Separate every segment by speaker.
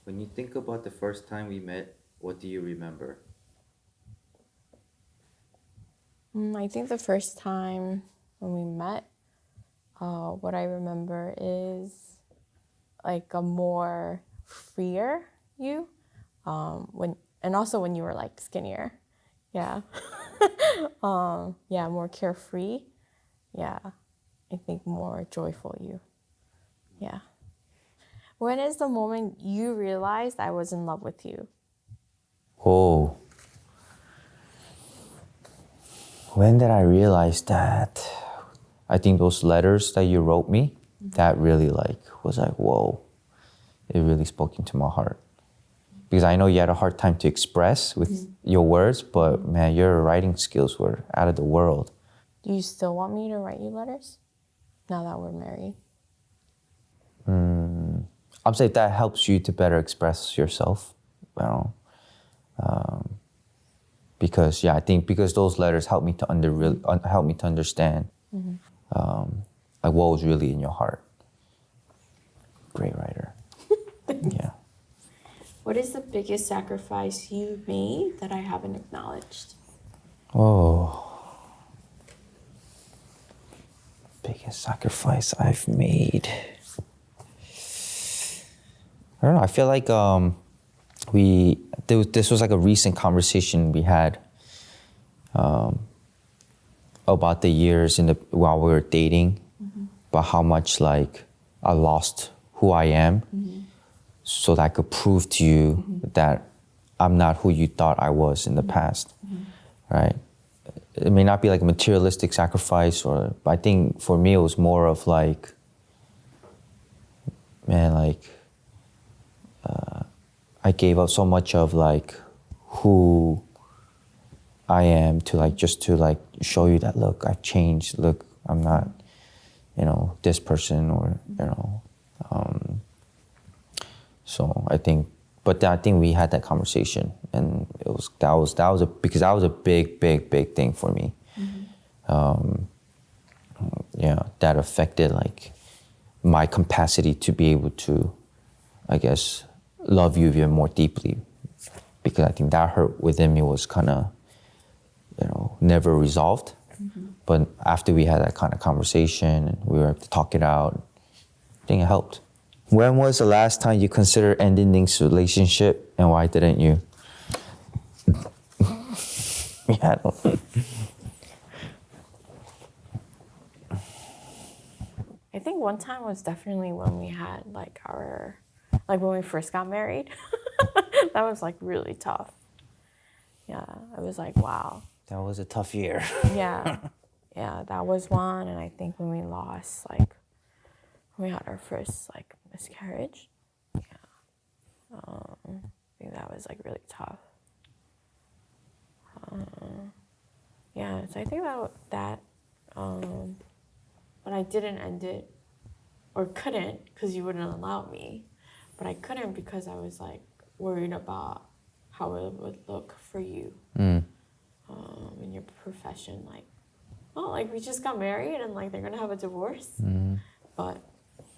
Speaker 1: When you think about the first time we met, what do you remember?
Speaker 2: I think the first time when we met, what I remember is like a more freer you, and also when you were like skinnier, yeah, yeah, more carefree, yeah, I think more joyful you, yeah. When is the moment you realized I was in love with you?
Speaker 1: Oh, when did I realize that? I think those letters that you wrote me, that really was like, whoa, it really spoke into my heart. Because I know you had a hard time to express with your words, but man, your writing skills were out of the world.
Speaker 2: Do you still want me to write you letters now that we're married?
Speaker 1: I'm saying that helps you to better express yourself. You know, because I think because those letters help me to help me to understand like what was really in your heart. Great writer. Yeah.
Speaker 2: What is the biggest sacrifice you've made that I haven't acknowledged?
Speaker 1: Oh, biggest sacrifice I've made. I don't know. I feel like this was like a recent conversation we had about the years while we were dating, about how much like I lost who I am, so that I could prove to you that I'm not who you thought I was in the past, right? It may not be like a materialistic sacrifice, but I think for me it was more of like, man, like I gave up so much of like who I am to like just to like show you that, look, I've changed. Look, I'm not, this person or So I think, but I think we had that conversation, and that was a big, big, big thing for me. That affected like my capacity to be able to, I guess, love you even more deeply, because I think that hurt within me was kind of, never resolved. But after we had that kind of conversation and we were able to talk it out, I think it helped. When was the last time you considered ending this relationship, and why didn't you? Yeah,
Speaker 2: I think one time was definitely when we had like when we first got married. That was like really tough. Yeah, it was like, wow.
Speaker 1: that was a tough year.
Speaker 2: Yeah, yeah, that was one. And I think when we lost, like, when we had our first like miscarriage, I think that was like really tough. Yeah, so I think but I didn't end it, or couldn't, because you wouldn't allow me. But I couldn't because I was like worried about how it would look for you in your profession. Like, well, like we just got married and like they're gonna have a divorce. But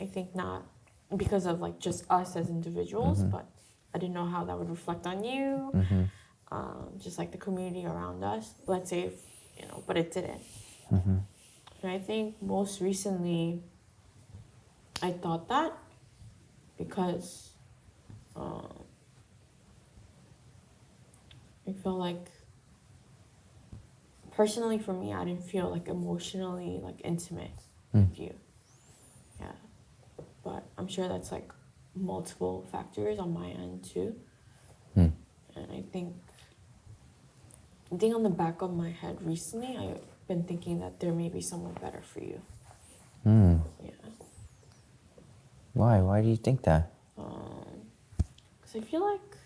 Speaker 2: I think not because of like just us as individuals, but I didn't know how that would reflect on you, just like the community around us. Let's say, but it didn't. And I think most recently, I thought that because I felt like, personally for me, I didn't feel like emotionally like intimate with you. Yeah, but I'm sure that's like multiple factors on my end too. And I think on the back of my head recently, I've been thinking that there may be someone better for you. Yeah.
Speaker 1: Why? Why do you think that?
Speaker 2: Because I feel like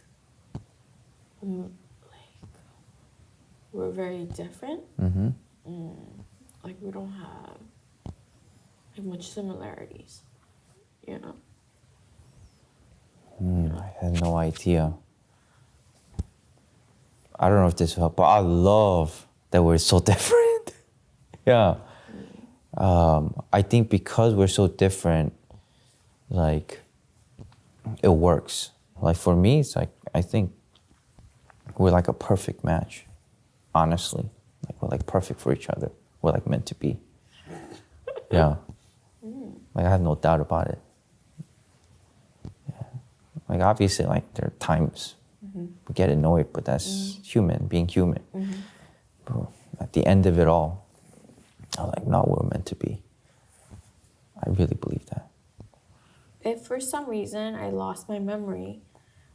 Speaker 2: we're very different. Like we don't have like much similarities,
Speaker 1: I had no idea. I don't know if this will help, but I love that we're so different. Yeah. I think because we're so different, like, it works. Like for me, it's like, I think we're like a perfect match, honestly. Like we're like perfect for each other. We're like meant to be. Yeah. Like I have no doubt about it. Yeah. Like obviously, like there are times we get annoyed, but that's human, being human. But at the end of it all, I'm like, no, we're meant to be. I really believe that.
Speaker 2: If for some reason I lost my memory,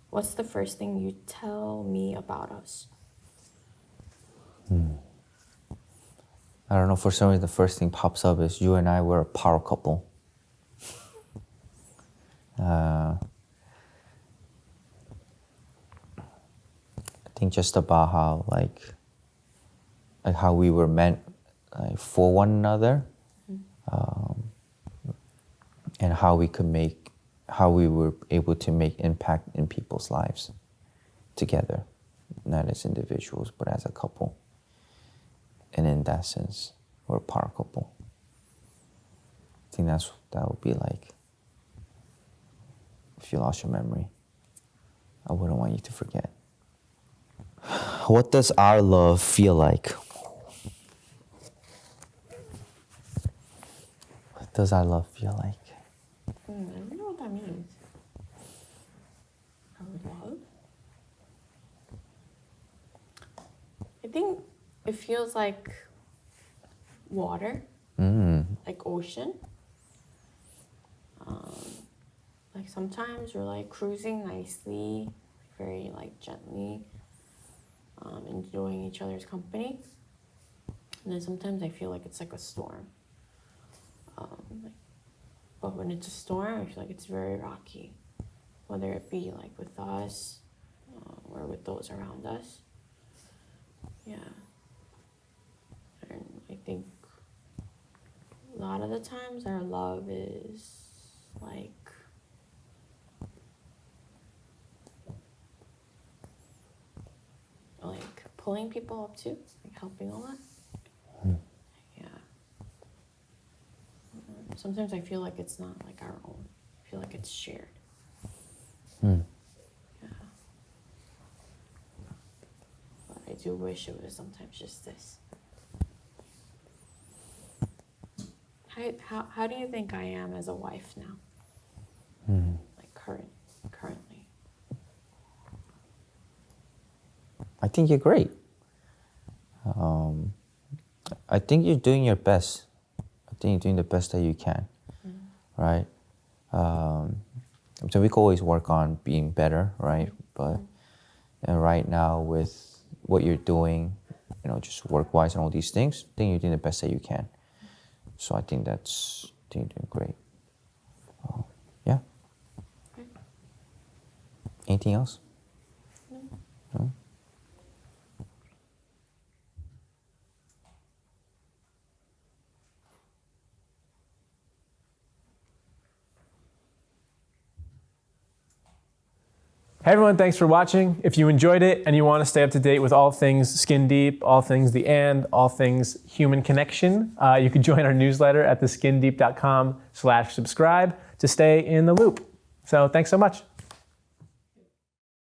Speaker 2: what's the first thing you tell me about us?
Speaker 1: I don't know, for some reason the first thing pops up is you and I were a power couple. I think just about how like how we were meant like, for one another, and how we were able to make impact in people's lives together, not as individuals, but as a couple. And in that sense, we're a power couple. I think that would be like, if you lost your memory, I wouldn't want you to forget. What does our love feel like? What does our love feel like?
Speaker 2: I don't know what that means. Our love? I think it feels like water, like ocean. Like sometimes we're like cruising nicely, very like gently, enjoying each other's company. And then sometimes I feel like it's like a storm. But when it's a storm, I feel like it's very rocky, whether it be like with us or with those around us. Yeah. And I think a lot of the times our love is like pulling people up too, like helping a lot. Yeah. Sometimes I feel like it's not like our own. I feel like it's shared. Yeah. But I do wish it was sometimes just this. How do you think I am as a wife now? Like currently.
Speaker 1: I think you're great. I think you're doing your best. I think you're doing the best that you can, right? So we can always work on being better, right? But and right now with what you're doing, you know, just work-wise and all these things, I think you're doing the best that you can. So I think you're doing great. Yeah. Anything else? No?
Speaker 3: Hey everyone, thanks for watching. If you enjoyed it and you want to stay up to date with all things Skin Deep, all things The And, all things human connection, you can join our newsletter at theskindeep.com/subscribe to stay in the loop. So thanks so much.